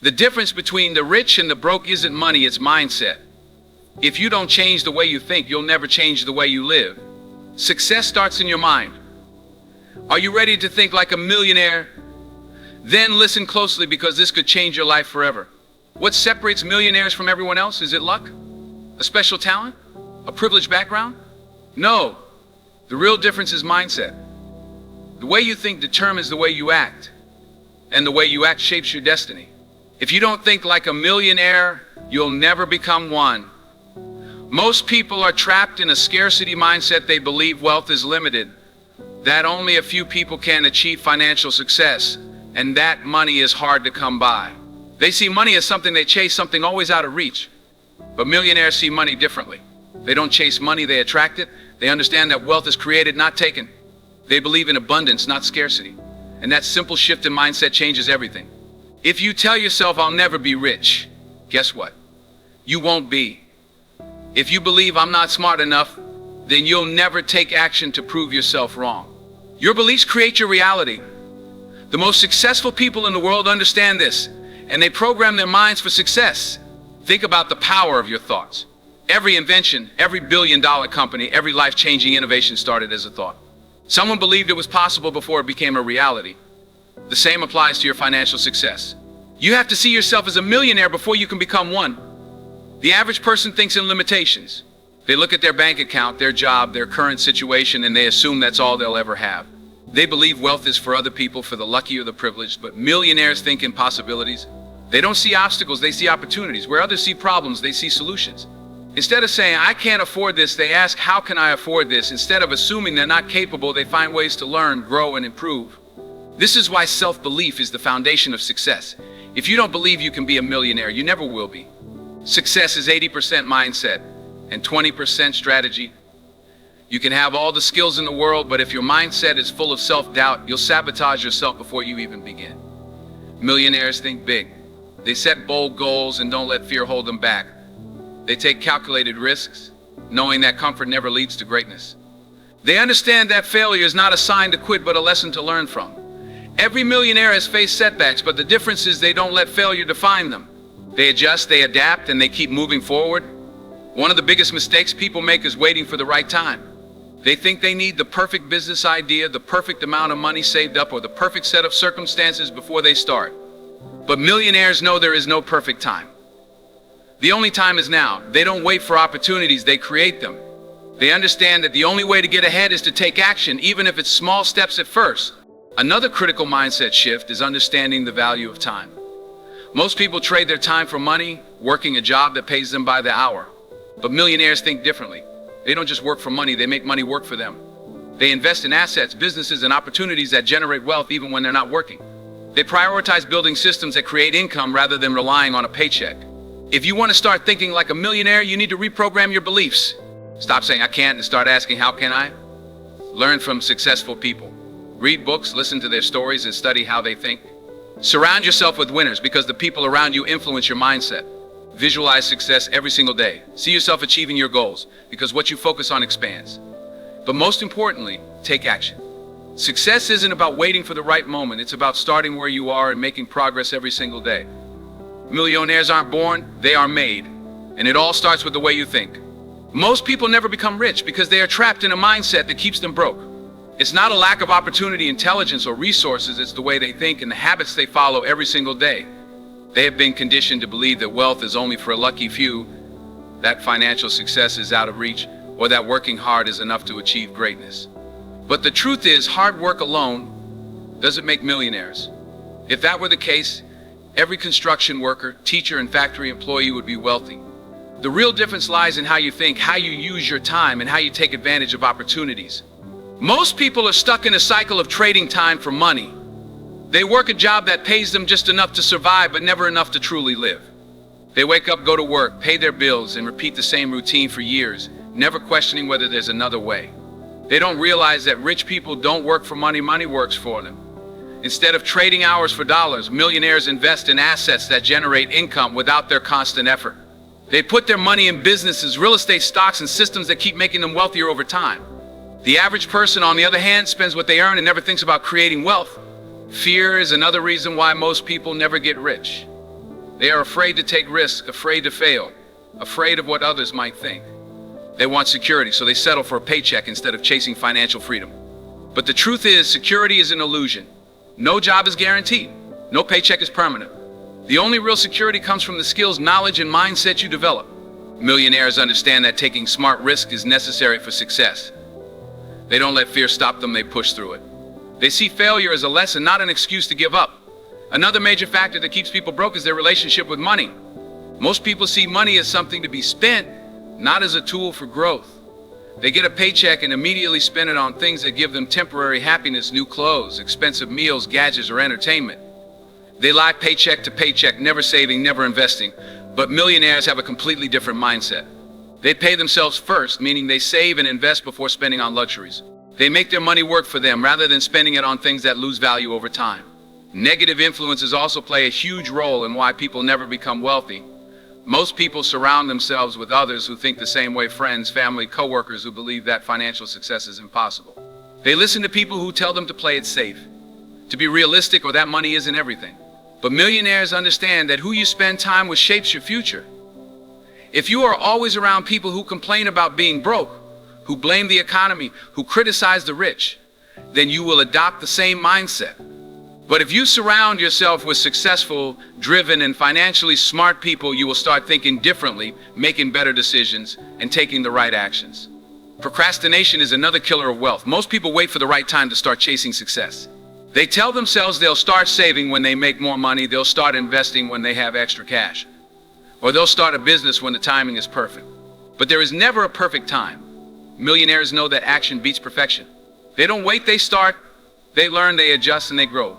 The difference between the rich and the broke isn't money, it's mindset. If you don't change the way you think, you'll never change the way you live. Success starts in your mind. Are you ready to think like a millionaire? Then listen closely, because this could change your life forever. What separates millionaires from everyone else? Is it luck? A special talent? A privileged background? No. The real difference is mindset. The way you think determines the way you act, and the way you act shapes your destiny. If you don't think like a millionaire, you'll never become one. Most people are trapped in a scarcity mindset. They believe wealth is limited, that only a few people can achieve financial success, and that money is hard to come by. They see money as something they chase, something always out of reach. But millionaires see money differently. They don't chase money, they attract it. They understand that wealth is created, not taken. They believe in abundance, not scarcity. And that simple shift in mindset changes everything. If you tell yourself, I'll never be rich, guess what? You won't be. If you believe I'm not smart enough, then you'll never take action to prove yourself wrong. Your beliefs create your reality. The most successful people in the world understand this, and they program their minds for success. Think about the power of your thoughts. Every invention, every billion-dollar company, every life-changing innovation started as a thought. Someone believed it was possible before it became a reality. The same applies to your financial success. You have to see yourself as a millionaire before you can become one. The average person thinks in limitations. They look at their bank account, their job, their current situation, and they assume that's all they'll ever have. They believe wealth is for other people, for the lucky or the privileged, but millionaires think in possibilities. They don't see obstacles, they see opportunities. Where others see problems, they see solutions. Instead of saying, I can't afford this, they ask, how can I afford this? Instead of assuming they're not capable, they find ways to learn, grow, and improve. This is why self-belief is the foundation of success. If you don't believe you can be a millionaire, you never will be. Success is 80% mindset and 20% strategy. You can have all the skills in the world, but if your mindset is full of self-doubt, you'll sabotage yourself before you even begin. Millionaires think big. They set bold goals and don't let fear hold them back. They take calculated risks, knowing that comfort never leads to greatness. They understand that failure is not a sign to quit, but a lesson to learn from. Every millionaire has faced setbacks, but the difference is they don't let failure define them. They adjust, they adapt, and they keep moving forward. One of the biggest mistakes people make is waiting for the right time. They think they need the perfect business idea, the perfect amount of money saved up, or the perfect set of circumstances before they start. But millionaires know there is no perfect time. The only time is now. They don't wait for opportunities, they create them. They understand that the only way to get ahead is to take action, even if it's small steps at first. Another critical mindset shift is understanding the value of time. Most people trade their time for money, working a job that pays them by the hour. But millionaires think differently. They don't just work for money, they make money work for them. They invest in assets, businesses, and opportunities that generate wealth even when they're not working. They prioritize building systems that create income rather than relying on a paycheck. If you want to start thinking like a millionaire, you need to reprogram your beliefs. Stop saying I can't and start asking how can I? Learn from successful people. Read books, listen to their stories, and study how they think. Surround yourself with winners, because the people around you influence your mindset. Visualize success every single day. See yourself achieving your goals, because what you focus on expands. But most importantly, take action. Success isn't about waiting for the right moment. It's about starting where you are and making progress every single day. Millionaires aren't born, they are made. And it all starts with the way you think. Most people never become rich because they are trapped in a mindset that keeps them broke. It's not a lack of opportunity, intelligence, or resources. It's the way they think and the habits they follow every single day. They have been conditioned to believe that wealth is only for a lucky few, that financial success is out of reach, or that working hard is enough to achieve greatness. But the truth is, hard work alone doesn't make millionaires. If that were the case, every construction worker, teacher, and factory employee would be wealthy. The real difference lies in how you think, how you use your time, and how you take advantage of opportunities. Most people are stuck in a cycle of trading time for money. They work a job that pays them just enough to survive, but never enough to truly live. They wake up, go to work, pay their bills, and repeat the same routine for years, never questioning whether there's another way. They don't realize that rich people don't work for money, money works for them. Instead of trading hours for dollars, millionaires invest in assets that generate income without their constant effort. They put their money in businesses, real estate, stocks, and systems that keep making them wealthier over time. The average person, on the other hand, spends what they earn and never thinks about creating wealth. Fear is another reason why most people never get rich. They are afraid to take risks, afraid to fail, afraid of what others might think. They want security, so they settle for a paycheck instead of chasing financial freedom. But the truth is, security is an illusion. No job is guaranteed. No paycheck is permanent. The only real security comes from the skills, knowledge, and mindset you develop. Millionaires understand that taking smart risks is necessary for success. They don't let fear stop them, they push through it. They see failure as a lesson, not an excuse to give up. Another major factor that keeps people broke is their relationship with money. Most people see money as something to be spent, not as a tool for growth. They get a paycheck and immediately spend it on things that give them temporary happiness, new clothes, expensive meals, gadgets, or entertainment. They lie paycheck to paycheck, never saving, never investing. But millionaires have a completely different mindset. They pay themselves first, meaning they save and invest before spending on luxuries. They make their money work for them rather than spending it on things that lose value over time. Negative influences also play a huge role in why people never become wealthy. Most people surround themselves with others who think the same way, friends, family, coworkers who believe that financial success is impossible. They listen to people who tell them to play it safe, to be realistic, or that money isn't everything. But millionaires understand that who you spend time with shapes your future. If you are always around people who complain about being broke, who blame the economy, who criticize the rich, then you will adopt the same mindset. But if you surround yourself with successful, driven, and financially smart people, you will start thinking differently, making better decisions, and taking the right actions. Procrastination is another killer of wealth. Most people wait for the right time to start chasing success. They tell themselves they'll start saving when they make more money, they'll start investing when they have extra cash, or they'll start a business when the timing is perfect. But there is never a perfect time. Millionaires know that action beats perfection. They don't wait, they start. They learn, they adjust, and they grow.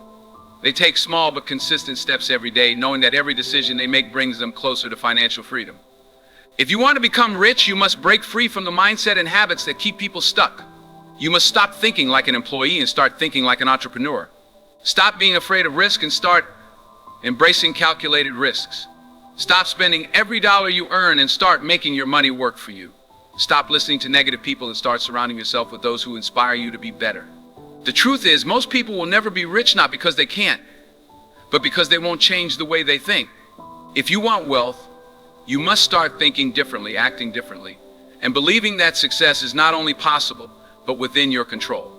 They take small but consistent steps every day, knowing that every decision they make brings them closer to financial freedom. If you want to become rich, you must break free from the mindset and habits that keep people stuck. You must stop thinking like an employee and start thinking like an entrepreneur. Stop being afraid of risk and start embracing calculated risks. Stop spending every dollar you earn and start making your money work for you. Stop listening to negative people and start surrounding yourself with those who inspire you to be better. The truth is, most people will never be rich, not because they can't, but because they won't change the way they think. If you want wealth, you must start thinking differently, acting differently, and believing that success is not only possible, but within your control.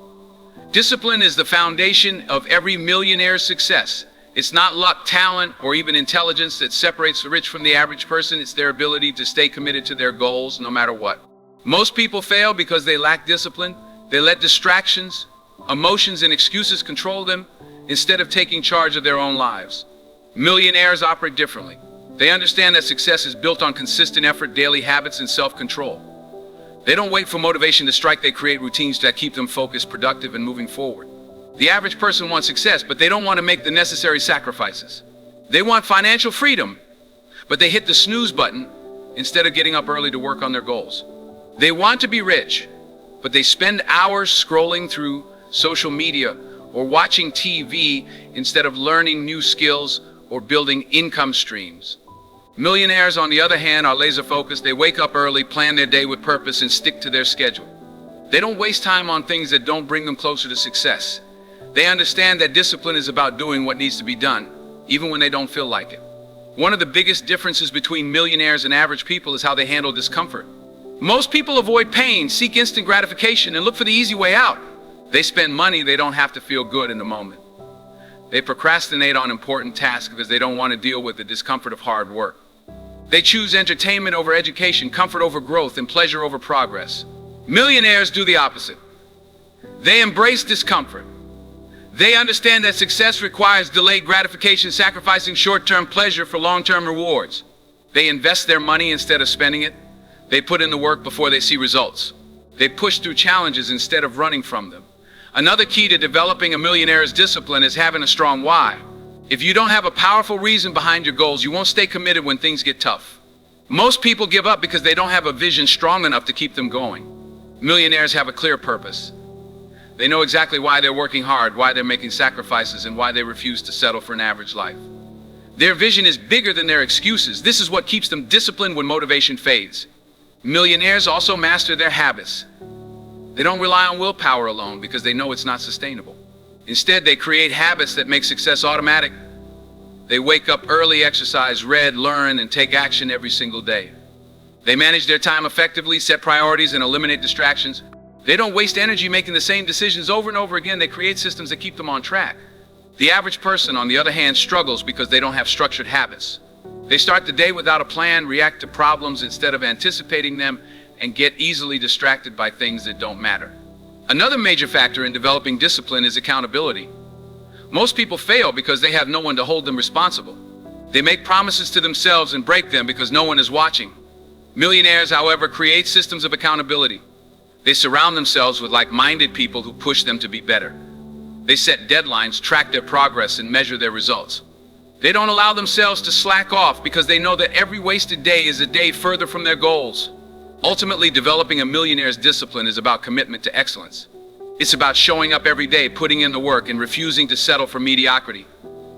Discipline is the foundation of every millionaire's success. It's not luck, talent, or even intelligence that separates the rich from the average person. It's their ability to stay committed to their goals no matter what. Most people fail because they lack discipline. They let distractions, emotions, and excuses control them instead of taking charge of their own lives. Millionaires operate differently. They understand that success is built on consistent effort, daily habits, and self-control. They don't wait for motivation to strike. They create routines that keep them focused, productive, and moving forward. The average person wants success, but they don't want to make the necessary sacrifices. They want financial freedom, but they hit the snooze button instead of getting up early to work on their goals. They want to be rich, but they spend hours scrolling through social media or watching TV instead of learning new skills or building income streams. Millionaires, on the other hand, are laser focused. They wake up early, plan their day with purpose, and stick to their schedule. They don't waste time on things that don't bring them closer to success. They understand that discipline is about doing what needs to be done, even when they don't feel like it. One of the biggest differences between millionaires and average people is how they handle discomfort. Most people avoid pain, seek instant gratification, and look for the easy way out. They spend money they don't have to feel good in the moment. They procrastinate on important tasks because they don't want to deal with the discomfort of hard work. They choose entertainment over education, comfort over growth, and pleasure over progress. Millionaires do the opposite. They embrace discomfort. They understand that success requires delayed gratification, sacrificing short-term pleasure for long-term rewards. They invest their money instead of spending it. They put in the work before they see results. They push through challenges instead of running from them. Another key to developing a millionaire's discipline is having a strong why. If you don't have a powerful reason behind your goals, you won't stay committed when things get tough. Most people give up because they don't have a vision strong enough to keep them going. Millionaires have a clear purpose. They know exactly why they're working hard, why they're making sacrifices, and why they refuse to settle for an average life. Their vision is bigger than their excuses. This is what keeps them disciplined when motivation fades. Millionaires also master their habits. They don't rely on willpower alone because they know it's not sustainable. Instead, they create habits that make success automatic. They wake up early, exercise, read, learn, and take action every single day. They manage their time effectively, set priorities, and eliminate distractions. They don't waste energy making the same decisions over and over again. They create systems that keep them on track. The average person, on the other hand, struggles because they don't have structured habits. They start the day without a plan, react to problems instead of anticipating them, and get easily distracted by things that don't matter. Another major factor in developing discipline is accountability. Most people fail because they have no one to hold them responsible. They make promises to themselves and break them because no one is watching. Millionaires, however, create systems of accountability. They surround themselves with like-minded people who push them to be better. They set deadlines, track their progress, and measure their results. They don't allow themselves to slack off because they know that every wasted day is a day further from their goals. Ultimately, developing a millionaire's discipline is about commitment to excellence. It's about showing up every day, putting in the work, and refusing to settle for mediocrity.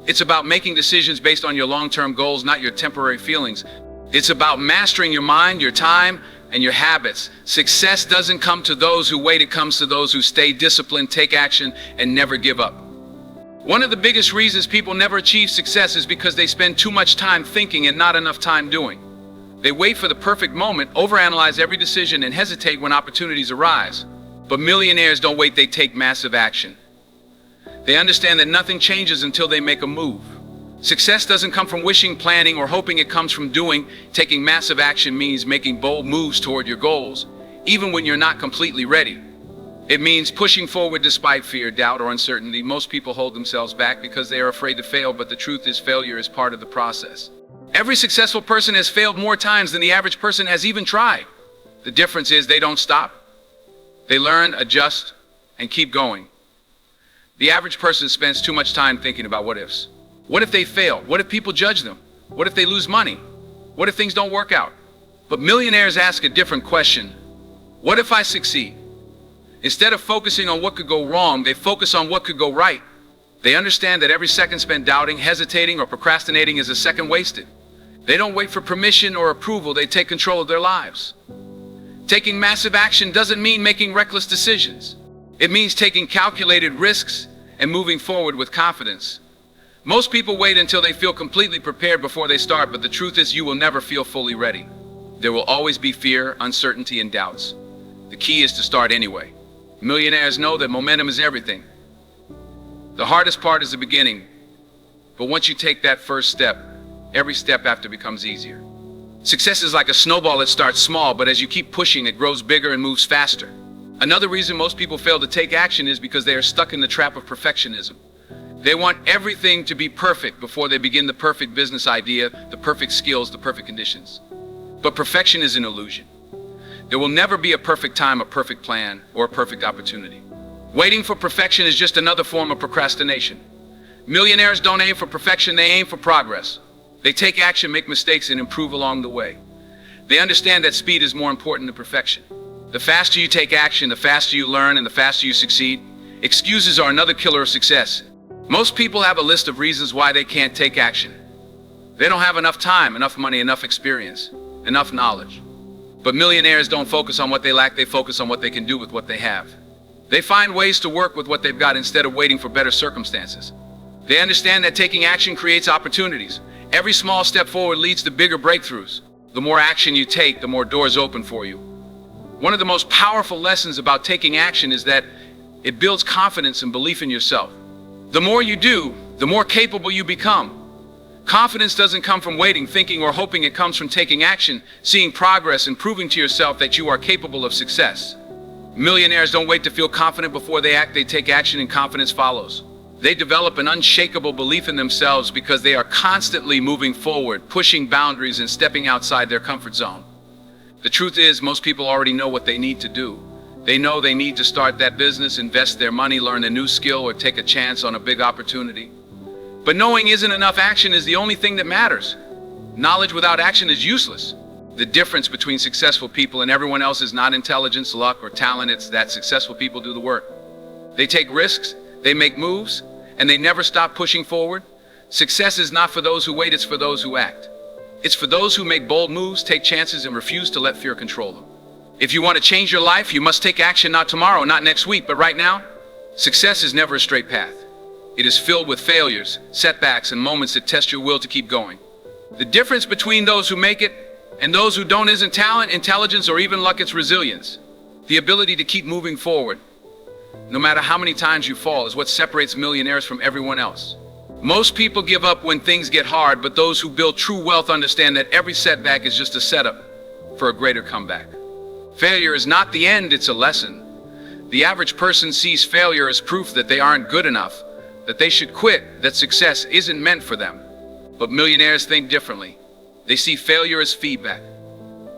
It's about making decisions based on your long-term goals, not your temporary feelings. It's about mastering your mind, your time, and your habits. Success doesn't come to those who wait, it comes to those who stay disciplined, take action, and never give up. One of the biggest reasons people never achieve success is because they spend too much time thinking and not enough time doing. They wait for the perfect moment, overanalyze every decision, and hesitate when opportunities arise. But millionaires don't wait, they take massive action. They understand that nothing changes until they make a move. Success doesn't come from wishing, planning, or hoping. It comes from doing. Taking massive action means making bold moves toward your goals, even when you're not completely ready. It means pushing forward despite fear, doubt, or uncertainty. Most people hold themselves back because they are afraid to fail, but the truth is failure is part of the process. Every successful person has failed more times than the average person has even tried. The difference is they don't stop. They learn, adjust, and keep going. The average person spends too much time thinking about what ifs. What if they fail? What if people judge them? What if they lose money? What if things don't work out? But millionaires ask a different question. What if I succeed? Instead of focusing on what could go wrong, they focus on what could go right. They understand that every second spent doubting, hesitating, or procrastinating is a second wasted. They don't wait for permission or approval, they take control of their lives. Taking massive action doesn't mean making reckless decisions. It means taking calculated risks and moving forward with confidence. Most people wait until they feel completely prepared before they start, but the truth is you will never feel fully ready. There will always be fear, uncertainty, and doubts. The key is to start anyway. Millionaires know that momentum is everything. The hardest part is the beginning, but once you take that first step, every step after becomes easier. Success is like a snowball that starts small, but as you keep pushing, it grows bigger and moves faster. Another reason most people fail to take action is because they are stuck in the trap of perfectionism. They want everything to be perfect before they begin the perfect business idea, the perfect skills, the perfect conditions. But perfection is an illusion. There will never be a perfect time, a perfect plan, or a perfect opportunity. Waiting for perfection is just another form of procrastination. Millionaires don't aim for perfection, they aim for progress. They take action, make mistakes, and improve along the way. They understand that speed is more important than perfection. The faster you take action, the faster you learn, and the faster you succeed. Excuses are another killer of success. Most people have a list of reasons why they can't take action. They don't have enough time, enough money, enough experience, enough knowledge. But millionaires don't focus on what they lack, they focus on what they can do with what they have. They find ways to work with what they've got instead of waiting for better circumstances. They understand that taking action creates opportunities. Every small step forward leads to bigger breakthroughs. The more action you take, the more doors open for you. One of the most powerful lessons about taking action is that it builds confidence and belief in yourself. The more you do, the more capable you become. Confidence doesn't come from waiting, thinking, or hoping. It comes from taking action, seeing progress, and proving to yourself that you are capable of success. Millionaires don't wait to feel confident before they act. They take action and confidence follows. They develop an unshakable belief in themselves because they are constantly moving forward, pushing boundaries, and stepping outside their comfort zone. The truth is, most people already know what they need to do. They know they need to start that business, invest their money, learn a new skill, or take a chance on a big opportunity. But knowing isn't enough. Action is the only thing that matters. Knowledge without action is useless. The difference between successful people and everyone else is not intelligence, luck, or talent. It's that successful people do the work. They take risks, they make moves, and they never stop pushing forward. Success is not for those who wait, it's for those who act. It's for those who make bold moves, take chances, and refuse to let fear control them. If you want to change your life, you must take action, not tomorrow, not next week, but right now. Success is never a straight path. It is filled with failures, setbacks, and moments that test your will to keep going. The difference between those who make it and those who don't isn't talent, intelligence, or even luck, it's resilience. The ability to keep moving forward, no matter how many times you fall, is what separates millionaires from everyone else. Most people give up when things get hard, but those who build true wealth understand that every setback is just a setup for a greater comeback. Failure is not the end, it's a lesson. The average person sees failure as proof that they aren't good enough, that they should quit, that success isn't meant for them. But millionaires think differently. They see failure as feedback.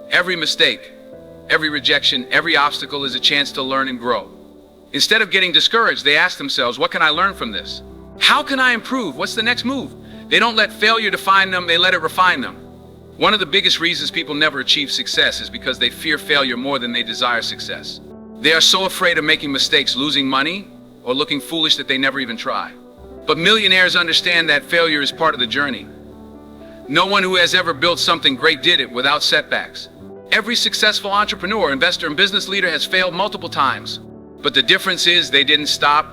Every mistake, every rejection, every obstacle is a chance to learn and grow. Instead of getting discouraged, they ask themselves, what can I learn from this? How can I improve? What's the next move? They don't let failure define them, they let it refine them. One of the biggest reasons people never achieve success is because they fear failure more than they desire success. They are so afraid of making mistakes, losing money, or looking foolish that they never even try. But millionaires understand that failure is part of the journey. No one who has ever built something great did it without setbacks. Every successful entrepreneur, investor, and business leader has failed multiple times. But the difference is they didn't stop.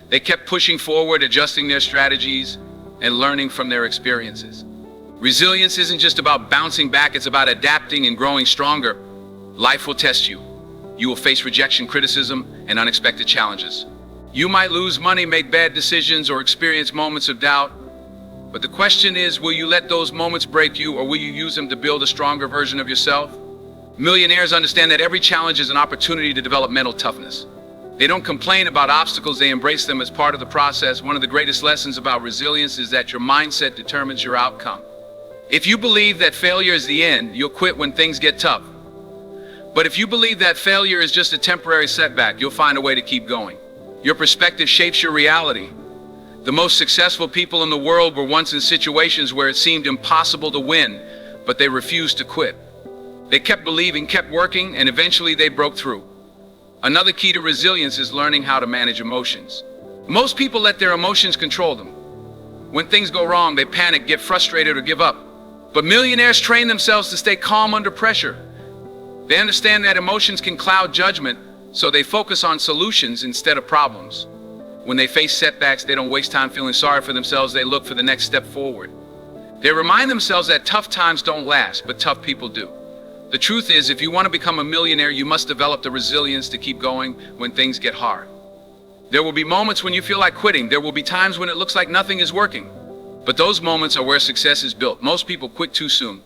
They kept pushing forward, adjusting their strategies, and learning from their experiences. Resilience isn't just about bouncing back, it's about adapting and growing stronger. Life will test you. You will face rejection, criticism, and unexpected challenges. You might lose money, make bad decisions, or experience moments of doubt. But the question is, will you let those moments break you, or will you use them to build a stronger version of yourself? Millionaires understand that every challenge is an opportunity to develop mental toughness. They don't complain about obstacles, they embrace them as part of the process. One of the greatest lessons about resilience is that your mindset determines your outcome. If you believe that failure is the end, you'll quit when things get tough. But if you believe that failure is just a temporary setback, you'll find a way to keep going. Your perspective shapes your reality. The most successful people in the world were once in situations where it seemed impossible to win, but they refused to quit. They kept believing, kept working, and eventually they broke through. Another key to resilience is learning how to manage emotions. Most people let their emotions control them. When things go wrong, they panic, get frustrated, or give up. But millionaires train themselves to stay calm under pressure. They understand that emotions can cloud judgment, so they focus on solutions instead of problems. When they face setbacks, they don't waste time feeling sorry for themselves, they look for the next step forward. They remind themselves that tough times don't last, but tough people do. The truth is, if you want to become a millionaire, you must develop the resilience to keep going when things get hard. There will be moments when you feel like quitting. There will be times when it looks like nothing is working. But those moments are where success is built. Most people quit too soon.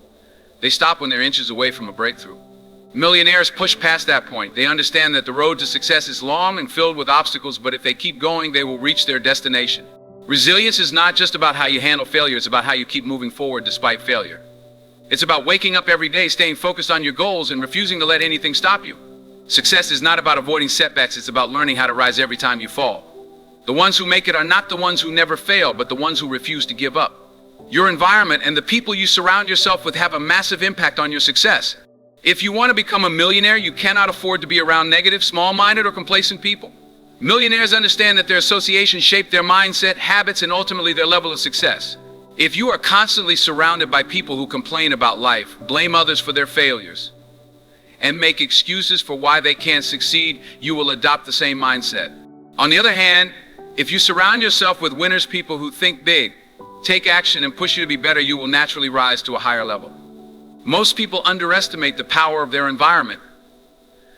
They stop when they're inches away from a breakthrough. Millionaires push past that point. They understand that the road to success is long and filled with obstacles, but if they keep going, they will reach their destination. Resilience is not just about how you handle failure, it's about how you keep moving forward despite failure. It's about waking up every day, staying focused on your goals, and refusing to let anything stop you. Success is not about avoiding setbacks, it's about learning how to rise every time you fall. The ones who make it are not the ones who never fail, but the ones who refuse to give up. Your environment and the people you surround yourself with have a massive impact on your success. If you want to become a millionaire, you cannot afford to be around negative, small-minded, or complacent people. Millionaires understand that their associations shape their mindset, habits, and ultimately their level of success. If you are constantly surrounded by people who complain about life, blame others for their failures, and make excuses for why they can't succeed, you will adopt the same mindset. On the other hand, if you surround yourself with winners, people who think big, take action, and push you to be better, you will naturally rise to a higher level. Most people underestimate the power of their environment.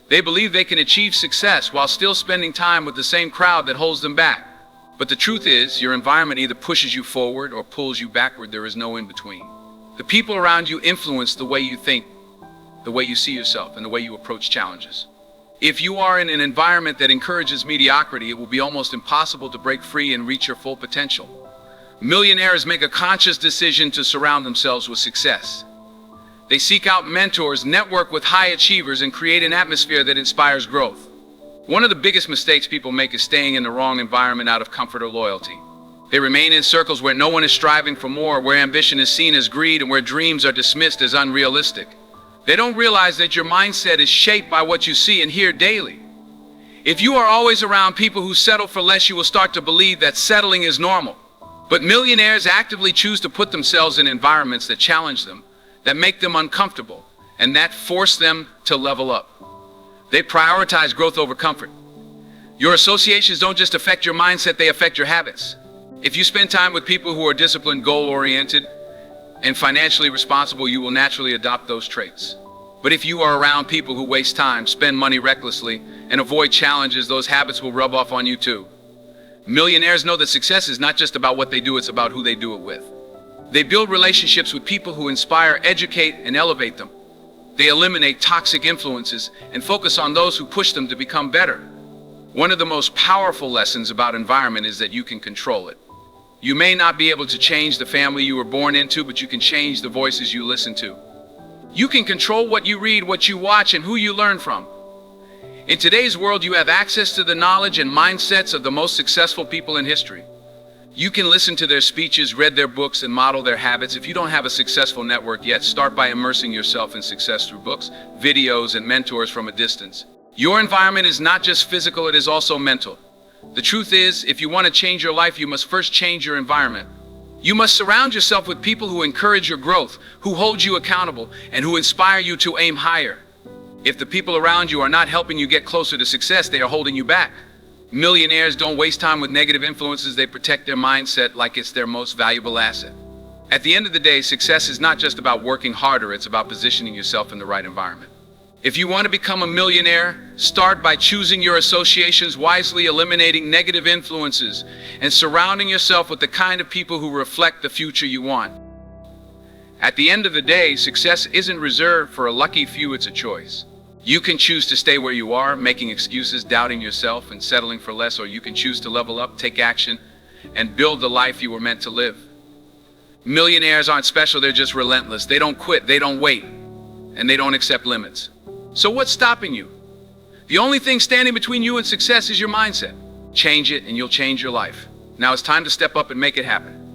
They believe they can achieve success while still spending time with the same crowd that holds them back. But the truth is, your environment either pushes you forward or pulls you backward. There is no in between. The people around you influence the way you think, the way you see yourself, and the way you approach challenges. If you are in an environment that encourages mediocrity, it will be almost impossible to break free and reach your full potential. Millionaires make a conscious decision to surround themselves with success. They seek out mentors, network with high achievers, and create an atmosphere that inspires growth. One of the biggest mistakes people make is staying in the wrong environment out of comfort or loyalty. They remain in circles where no one is striving for more, where ambition is seen as greed, and where dreams are dismissed as unrealistic. They don't realize that your mindset is shaped by what you see and hear daily. If you are always around people who settle for less, you will start to believe that settling is normal. But millionaires actively choose to put themselves in environments that challenge them, that make them uncomfortable, and that force them to level up. They prioritize growth over comfort. Your associations don't just affect your mindset, they affect your habits. If you spend time with people who are disciplined, goal-oriented, and financially responsible, you will naturally adopt those traits. But if you are around people who waste time, spend money recklessly, and avoid challenges, those habits will rub off on you too. Millionaires know that success is not just about what they do, it's about who they do it with. They build relationships with people who inspire, educate, and elevate them. They eliminate toxic influences and focus on those who push them to become better. One of the most powerful lessons about environment is that you can control it. You may not be able to change the family you were born into, but you can change the voices you listen to. You can control what you read, what you watch, and who you learn from. In today's world, you have access to the knowledge and mindsets of the most successful people in history. You can listen to their speeches, read their books, and model their habits. If you don't have a successful network yet, start by immersing yourself in success through books, videos, and mentors from a distance. Your environment is not just physical, it is also mental. The truth is, if you want to change your life, you must first change your environment. You must surround yourself with people who encourage your growth, who hold you accountable, and who inspire you to aim higher. If the people around you are not helping you get closer to success, they are holding you back. Millionaires don't waste time with negative influences, they protect their mindset like it's their most valuable asset. At the end of the day, success is not just about working harder, it's about positioning yourself in the right environment. If you want to become a millionaire, start by choosing your associations wisely, eliminating negative influences, and surrounding yourself with the kind of people who reflect the future you want. At the end of the day, success isn't reserved for a lucky few, it's a choice. You can choose to stay where you are, making excuses, doubting yourself, and settling for less, or you can choose to level up, take action, and build the life you were meant to live. Millionaires aren't special, they're just relentless. They don't quit, they don't wait, and they don't accept limits. So what's stopping you? The only thing standing between you and success is your mindset. Change it and you'll change your life. Now it's time to step up and make it happen.